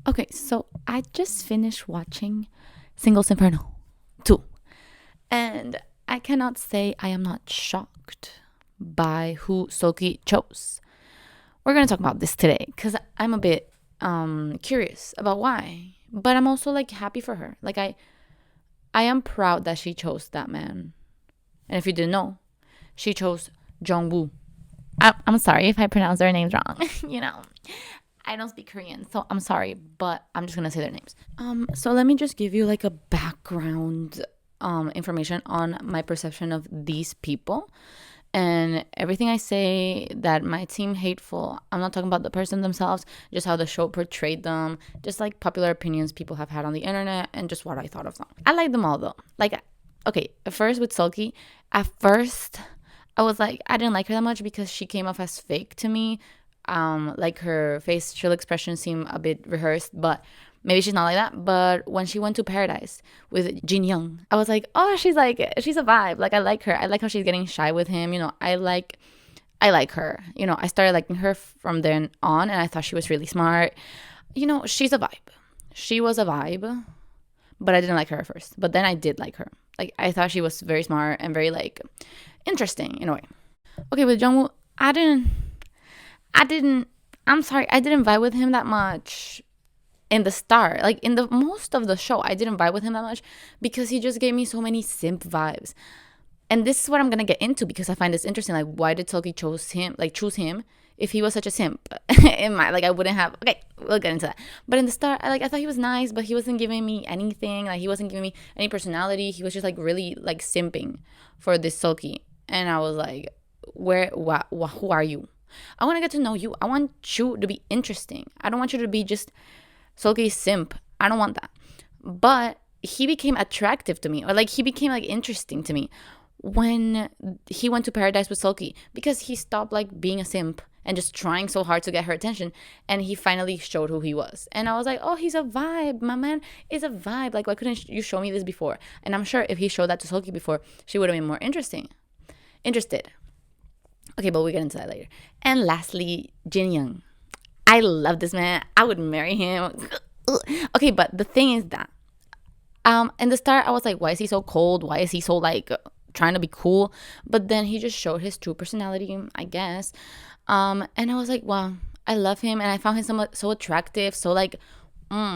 Okay, so I just finished watching Singles Inferno 2. And I cannot say I am not shocked by who Seul-ki chose. We're going to talk about this today because I'm a bit curious about why. But I'm also like happy for her. Like I am proud that she chose that man. And if you didn't know, she chose Jong-woo. I'm sorry if I pronounce their names wrong. I don't speak Korean, so I'm sorry, but I'm just gonna say their names. So let me just give you like a background information on my perception of these people. And everything I say that might seem hateful, I'm not talking about the person themselves, just how the show portrayed them, just like popular opinions people have had on the internet, and just what I thought of them. I like them all though. Like, okay, first with Seul-ki, at first I was like, I didn't like her that much because she came off as fake to me. Like her facial expression seemed a bit rehearsed, but maybe she's not like that. But when she went to Paradise with Jin Young, I was like, oh, she's a vibe. Like I like her. I like how she's getting shy with him. I like her. I started liking her from then on, and I thought she was really smart. She's a vibe. She was a vibe, but I didn't like her at first. But then I did like her. Like I thought she was very smart and very like interesting in a way. Okay, with Jungwoo, I didn't I'm sorry, I didn't vibe with him that much in the start. Like in the most of the show, I didn't vibe with him that much because he just gave me so many simp vibes. And this is what I'm gonna get into because I find this interesting. Like, why did Seul-ki choose him if he was such a simp? In my like, I wouldn't have. Okay, we'll get into that. But in the start, I thought he was nice, but he wasn't giving me anything. Like, he wasn't giving me any personality. He was just like really like simping for this Seul-ki, and I was like, who are you? I want to get to know you. I want you to be interesting. I don't want you to be just Seul-ki simp. I don't want that. But he became attractive to me, or like he became like interesting to me when he went to Paradise with Seul-ki because he stopped like being a simp and just trying so hard to get her attention, and he finally showed who he was. And I was like, oh, he's a vibe. My man is a vibe. Like, why couldn't you show me this before? And I'm sure if he showed that to Seul-ki before, she would have been more interested. Okay, but we'll get into that later. And lastly, Jin Young. I love this man. I would marry him. Okay, but the thing is that in the start I was like, why is he so cold? Why is he so like trying to be cool? But then he just showed his true personality, I guess. And I was like, wow, I love him, and I found him so attractive. So like,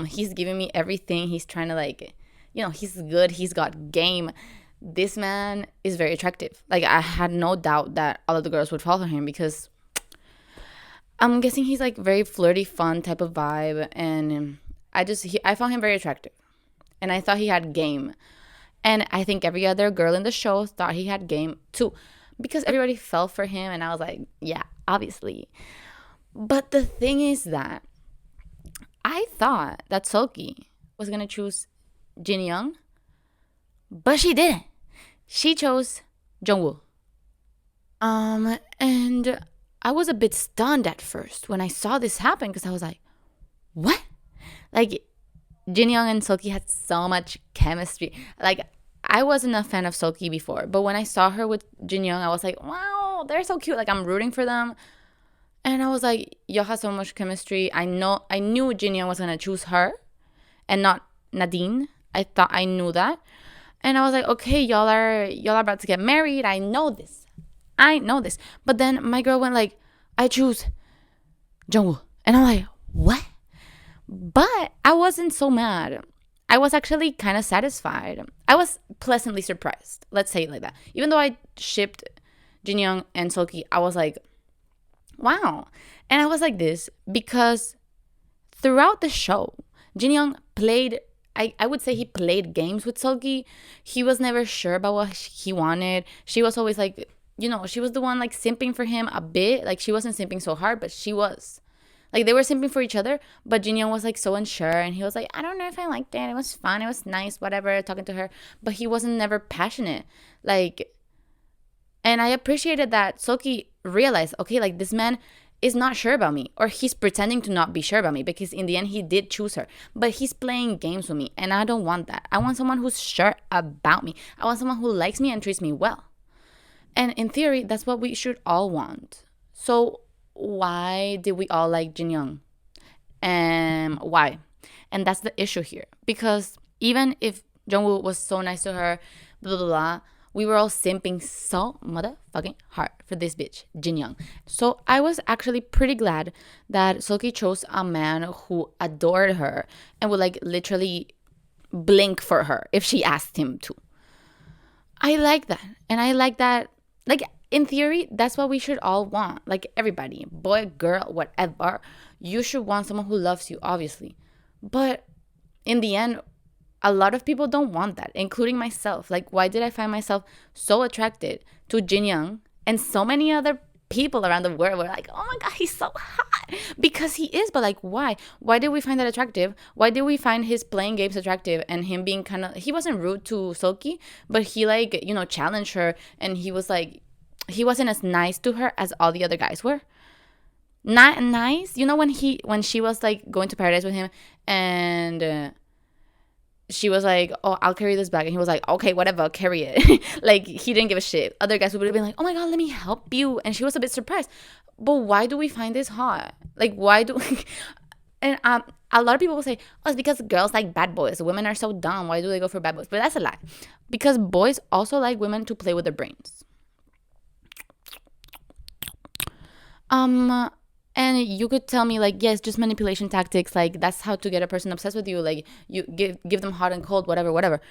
he's giving me everything. He's trying to like, he's good. He's got game. This man is very attractive. Like I had no doubt that all of the girls would follow him because I'm guessing he's like very flirty, fun type of vibe, and I found him very attractive, and I thought he had game, and I think every other girl in the show thought he had game too, because everybody fell for him, and I was like, yeah, obviously. But the thing is that I thought that Seul-ki was gonna choose Jin Young, but she didn't. She chose Jungwoo. And I was a bit stunned at first when I saw this happen because I was like, what? Like, Jin Young and Seul-ki had so much chemistry. Like, I wasn't a fan of Seul-ki before, but when I saw her with Jin Young, I was like, wow, they're so cute. Like, I'm rooting for them. And I was like, y'all have so much chemistry. I knew Jin Young was gonna choose her and not Nadine. I knew that. And I was like, okay, y'all are about to get married. I know this. But then my girl went like, I choose Jungwoo. And I'm like, what? But I wasn't so mad. I was actually kind of satisfied. I was pleasantly surprised. Let's say it like that. Even though I shipped Jin Young and Seul-ki, I was like, wow. And I was like this because throughout the show, Jin Young played, I would say he played games with Seul-ki. He was never sure about what he wanted. She was always like, she was the one like simping for him a bit. Like she wasn't simping so hard, but she was. Like they were simping for each other, but Jin Young was like so unsure, and he was like, I don't know if I liked it. It was fun. It was nice, whatever, talking to her. But he wasn't never passionate. Like, and I appreciated that Seul-ki realized, okay, like this man is not sure about me, or he's pretending to not be sure about me because in the end he did choose her, but he's playing games with me, and I don't want that. I want someone who's sure about me. I want someone who likes me and treats me well. And in theory, that's what we should all want. So why did we all like Jin Young? Why? And that's the issue here. Because even if Jungwoo was so nice to her, blah, blah, blah, we were all simping so motherfucking hard for this bitch, Jin Young. So I was actually pretty glad that Seul-ki chose a man who adored her and would like literally blink for her if she asked him to. I like that. And I like that, like, in theory, that's what we should all want. Like, everybody, boy, girl, whatever. You should want someone who loves you, obviously. But in the end, a lot of people don't want that, including myself. Like, why did I find myself so attracted to Jin Young and so many other people around the world were like, oh my God, he's so hot? Because he is, but like, why? Why did we find that attractive? Why did we find his playing games attractive and him being kind of, he wasn't rude to Seul-ki, but he like, you know, challenged her and he was like, he wasn't as nice to her as all the other guys were. Not nice. You know, when she was like going to paradise with him and she was like, oh, I'll carry this bag. And he was like, okay, whatever, carry it. Like, he didn't give a shit. Other guys would have been like, oh my God, let me help you. And she was a bit surprised. But why do we find this hot? Like, why do and a lot of people will say, oh, it's because girls like bad boys. Women are so dumb. Why do they go for bad boys? But that's a lie. Because boys also like women to play with their brains. And you could tell me like, yes, just manipulation tactics, like that's how to get a person obsessed with you, like you give them hot and cold, whatever.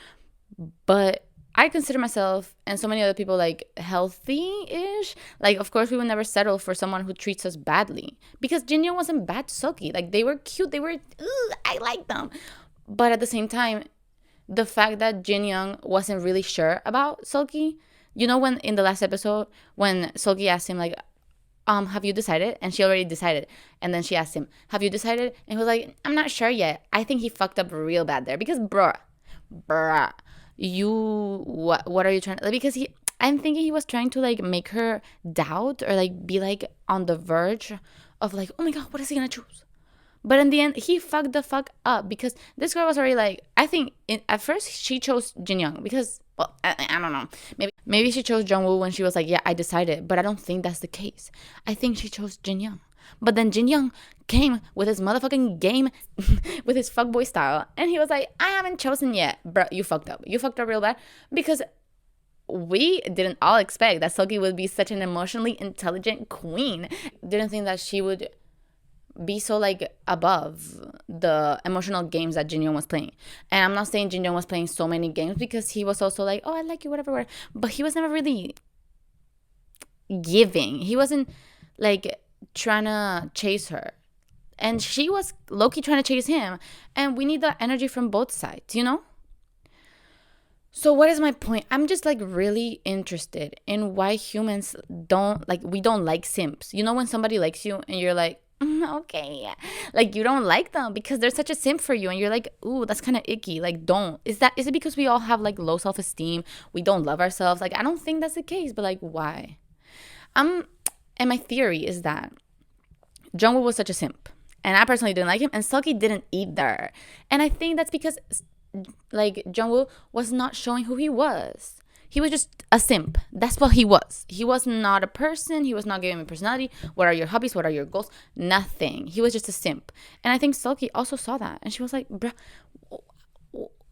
But I consider myself and so many other people like healthy-ish. Like, of course we would never settle for someone who treats us badly, because Jin Young wasn't bad to Seul-ki. Like, they were cute, I like them. But at the same time, the fact that Jin Young wasn't really sure about Seul-ki, you know, when in the last episode when Seul-ki asked him like, have you decided? And she already decided. And then she asked him, have you decided? And he was like, I'm not sure yet. I think he fucked up real bad there. Because bruh, what are you trying to, like, because I'm thinking he was trying to like make her doubt or like be like on the verge of like, oh my God, what is he gonna choose? But in the end, he fucked the fuck up, because this girl was already like, I think at first she chose Jin Young because, well, I don't know. Maybe she chose Jungwoo when she was like, yeah, I decided. But I don't think that's the case. I think she chose Jin Young. But then Jin Young came with his motherfucking game, with his fuckboy style. And he was like, I haven't chosen yet. Bro, you fucked up. You fucked up real bad. Because we didn't all expect that Seul-ki would be such an emotionally intelligent queen. Didn't think that she would be so like above the emotional games that Jin Young was playing. And I'm not saying Jin Young was playing so many games, because he was also like, oh, I like you, whatever. But he was never really giving. He wasn't like trying to chase her. And she was low-key trying to chase him. And we need that energy from both sides, you know? So what is my point? I'm just like really interested in why humans we don't like simps. You know, when somebody likes you and you're like, okay, like you don't like them because they're such a simp for you, and you're like, ooh, that's kind of icky. Like, don't. Is it because we all have like low self-esteem? We don't love ourselves? Like, I don't think that's the case, but like, why? And my theory is that Jungwoo was such a simp, and I personally didn't like him, and Seul-ki didn't either. And I think that's because like Jungwoo was not showing who he was. He was just a simp. That's what he was. He was not a person. He was not giving me personality. What are your hobbies? What are your goals? Nothing. He was just a simp. And I think Seul-ki also saw that. And she was like, bruh,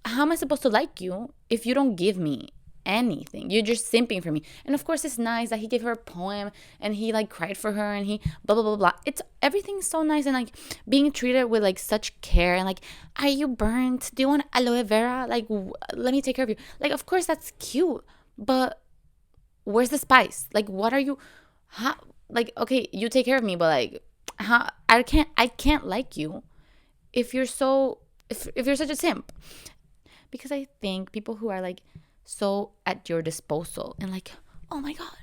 how am I supposed to like you if you don't give me anything? You're just simping for me. And of course, it's nice that he gave her a poem and he like cried for her and he blah, blah, blah, blah. It's everything's so nice, and like being treated with like such care, and like, are you burnt? Do you want aloe vera? Like, let me take care of you. Like, of course, that's cute. But where's the spice? Like, what are you? How? Like, okay, you take care of me, but like, how? I can't like you if you're if you're such a simp. Because I think people who are like so at your disposal and like, oh my God,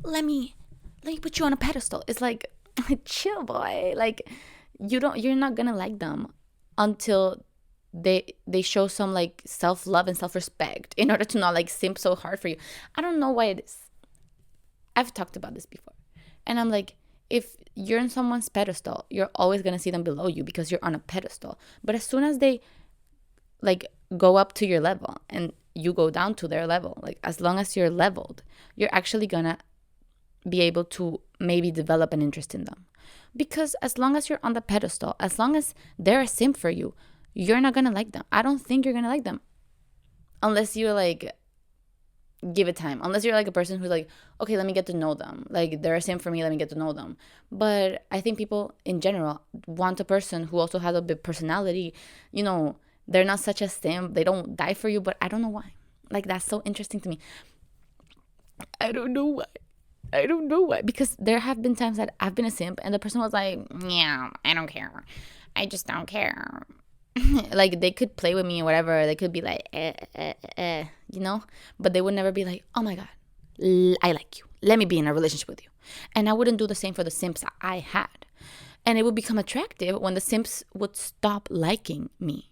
let me put you on a pedestal. It's like, chill, boy. Like, you're not gonna like them until they show some like self-love and self-respect in order to not like simp so hard for you. I don't know why it is. I've talked about this before, and I'm like, if you're on someone's pedestal, you're always gonna see them below you because you're on a pedestal. But as soon as they like go up to your level and you go down to their level, like as long as you're leveled, you're actually gonna be able to maybe develop an interest in them. Because as long as you're on the pedestal, as long as they're a simp for you, you're not gonna like them. I don't think you're gonna like them unless you're like, give it time. Unless you're like a person who's like, okay, let me get to know them. Like, they're a simp for me, let me get to know them. But I think people in general want a person who also has a big personality. You know, they're not such a simp. They don't die for you, but I don't know why. Like, that's so interesting to me. I don't know why. I don't know why. Because there have been times that I've been a simp and the person was like, yeah, I don't care. I just don't care. Like, they could play with me or whatever. They could be like, you know? But they would never be like, oh my God, I like you. Let me be in a relationship with you. And I wouldn't do the same for the simps I had. And it would become attractive when the simps would stop liking me.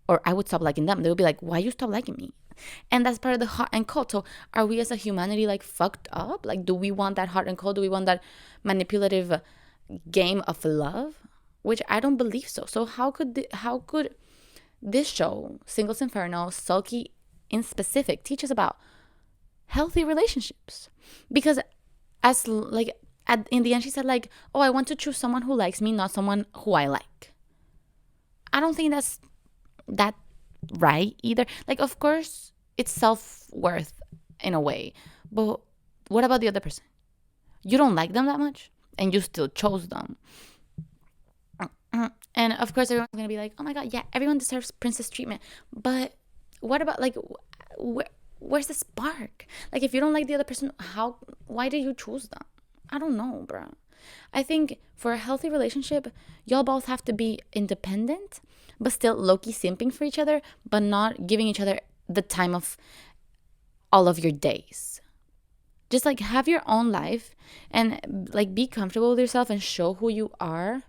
Or I would stop liking them. They would be like, why you stop liking me? And that's part of the hot and cold. So are we as a humanity like fucked up? Like, do we want that hot and cold? Do we want that manipulative game of love? Which I don't believe so. So how could this show, Singles Inferno, Seul-ki in specific, teach us about healthy relationships? Because as like in the end, she said like, oh, I want to choose someone who likes me, not someone who I like. I don't think that's that right either. Like, of course, it's self-worth in a way, but what about the other person? You don't like them that much and you still chose them. And of course everyone's gonna be like, oh my God, yeah, everyone deserves princess treatment, but what about like where's the spark? Like, if you don't like the other person, why did you choose them? I don't know, bro. I think for a healthy relationship, y'all both have to be independent but still low-key simping for each other, but not giving each other the time of all of your days. Just like have your own life and like be comfortable with yourself and show who you are,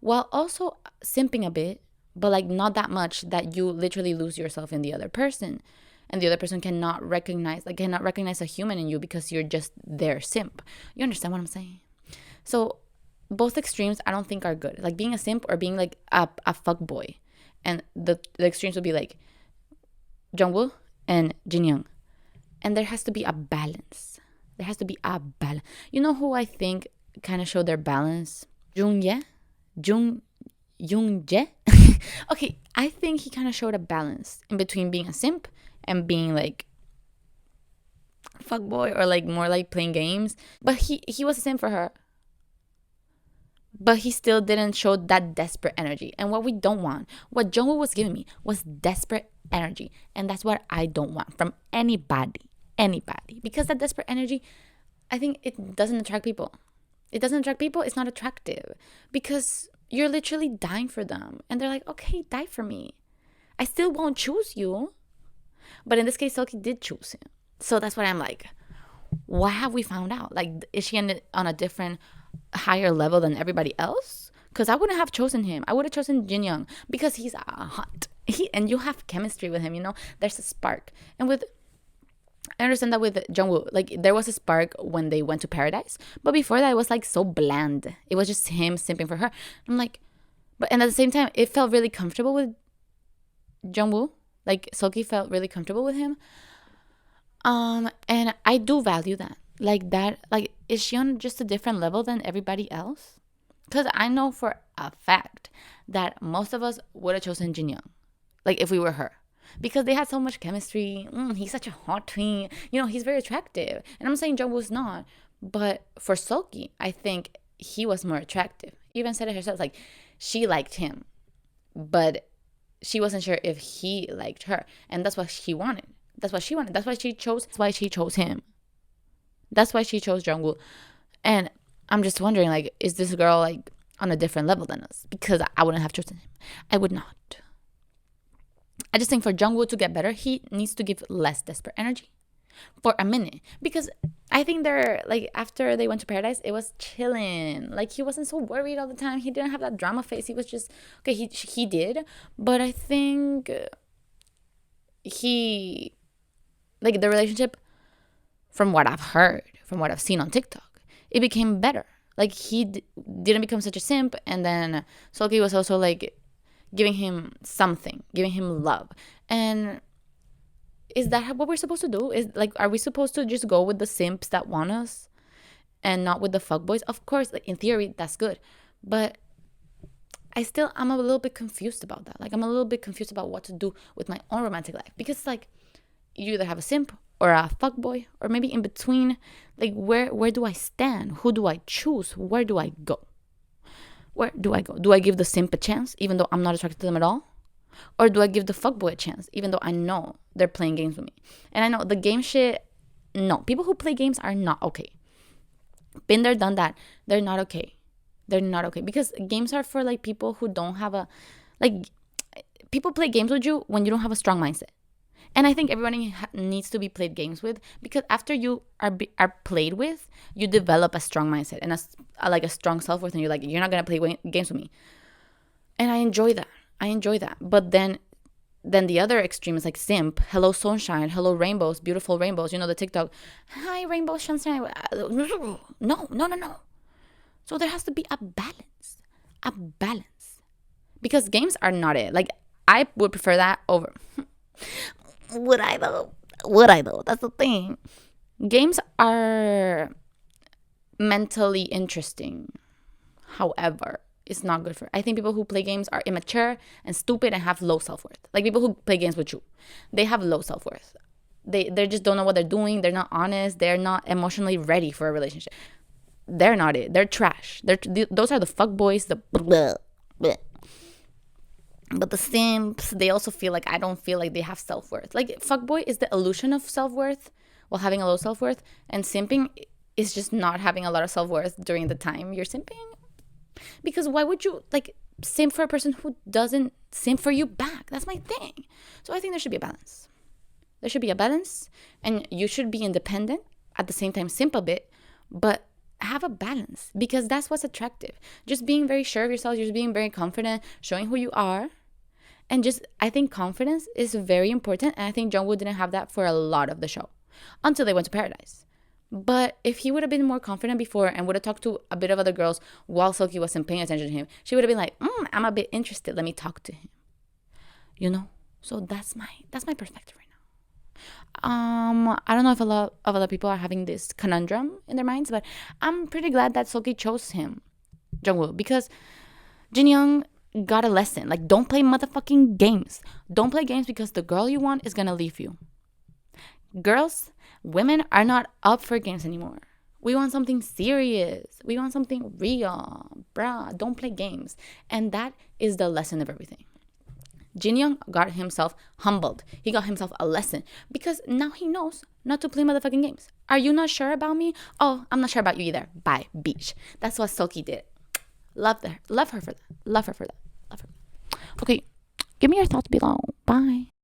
while also simping a bit, but like not that much that you literally lose yourself in the other person. And the other person cannot recognize a human in you because you're just their simp. You understand what I'm saying? So both extremes I don't think are good. Like being a simp or being like a fuck boy. And the extremes would be like Jungwoo and Jin Young. And there has to be a balance. There has to be a balance. You know who I think kind of showed their balance? Jung Jae. Okay, I think he kind of showed a balance in between being a simp and being like fuck boy or like more like playing games. But he was a simp for her. But he still didn't show that desperate energy. And what we don't want, what Jungwoo was giving me was desperate energy. And that's what I don't want from anybody. Because that desperate energy, I think it doesn't attract people. It doesn't attract people. It's not attractive because you're literally dying for them. And they're like, okay, die for me. I still won't choose you. But in this case, Seul-ki did choose him. So that's what I'm like, what have we found out? Like, is she on a different, higher level than everybody else? Because I wouldn't have chosen him. I would have chosen Jin Young because he's hot. And you have chemistry with him, you know? There's a spark. And I understand that with Jungwoo, like there was a spark when they went to paradise, but before that it was like so bland. It was just him simping for her. I'm like, and at the same time, it felt really comfortable with Jungwoo. Like Seul-ki felt really comfortable with him. And I do value that. Like that, like is she on just a different level than everybody else? Because I know for a fact that most of us would have chosen Jin Young, like if we were her. Because they had so much chemistry. He's such a hot tween. You know, he's very attractive. And I'm saying Jungwoo's not. But for Seul-ki, I think he was more attractive. Even said it herself, like, she liked him. But she wasn't sure if he liked her. And that's what she wanted. That's what she wanted. That's why she chose. That's why she chose him. That's why she chose Jungwoo. And I'm just wondering, like, is this girl, like, on a different level than us? Because I wouldn't have chosen him. I would not. I just think for Jungwoo to get better, he needs to give less desperate energy for a minute. Because I think they're, like, after they went to paradise, it was chilling. Like, he wasn't so worried all the time. He didn't have that drama face. He was just, okay, he did. But I think like, the relationship, from what I've heard, from what I've seen on TikTok, it became better. Like, he didn't become such a simp. And then Seul-ki was also, like, giving him something, giving him love. And is that what we're supposed to do? Is like, are we supposed to just go with the simps that want us and not with the fuckboys? Of course, like, in theory, that's good. But I'm a little bit confused about that. Like, I'm a little bit confused about what to do with my own romantic life, because like, you either have a simp or a fuckboy, or maybe in between. Like, where do I stand? Who do I choose? Where do I go? Where do I go? Do I give the simp a chance, even though I'm not attracted to them at all? Or do I give the fuckboy a chance, even though I know they're playing games with me? And I know the game shit, no. People who play games are not okay. Been there, done that. They're not okay. They're not okay. Because games are for like people who don't have a, like, people play games with you when you don't have a strong mindset. And I think everybody needs to be played games with, because after you are played with, you develop a strong mindset and a strong self-worth, and you're like, you're not going to play games with me. And I enjoy that. But then the other extreme is like simp. Hello sunshine, hello rainbows, beautiful rainbows. You know, the TikTok, hi rainbow sunshine. No. So there has to be a balance. Because games are not it. Like, I would prefer that over. Would I though? That's the thing. Games are mentally interesting. However, it's not good for. I think people who play games are immature and stupid and have low self-worth. Like, people who play games with you, they have low self-worth. They just don't know what they're doing. They're not honest. They're not emotionally ready for a relationship. They're not it. They're trash. Those are the fuckboys. The blah, blah. But the simps, they also feel like, I don't feel like they have self-worth. Like, fuckboy is the illusion of self-worth while having a low self-worth. And simping is just not having a lot of self-worth during the time you're simping. Because why would you, like, simp for a person who doesn't simp for you back? That's my thing. So I think there should be a balance. There should be a balance. And you should be independent, at the same time simp a bit. But have a balance, because that's what's attractive. Just being very sure of yourself, just being very confident, showing who you are. And just, I think confidence is very important. And I think Jungwoo didn't have that for a lot of the show until they went to Paradise. But if he would have been more confident before and would have talked to a bit of other girls while Seul-ki wasn't paying attention to him, she would have been like, I'm a bit interested. Let me talk to him. You know? So that's my perspective right now. I don't know if a lot of other people are having this conundrum in their minds, but I'm pretty glad that Seul-ki chose him, Jungwoo, because Jin Young got a lesson. Like, don't play motherfucking games. Don't play games, because the girl you want is gonna leave you. Girls, women are not up for games anymore. We want something serious. We want something real. Bruh, don't play games. And that is the lesson of everything. Jin Young got himself humbled. He got himself a lesson, because now he knows not to play motherfucking games. Are you not sure about me? Oh, I'm not sure about you either. Bye, beach. That's what Seul-ki did. Love her for that. Okay, give me your thoughts below. Bye.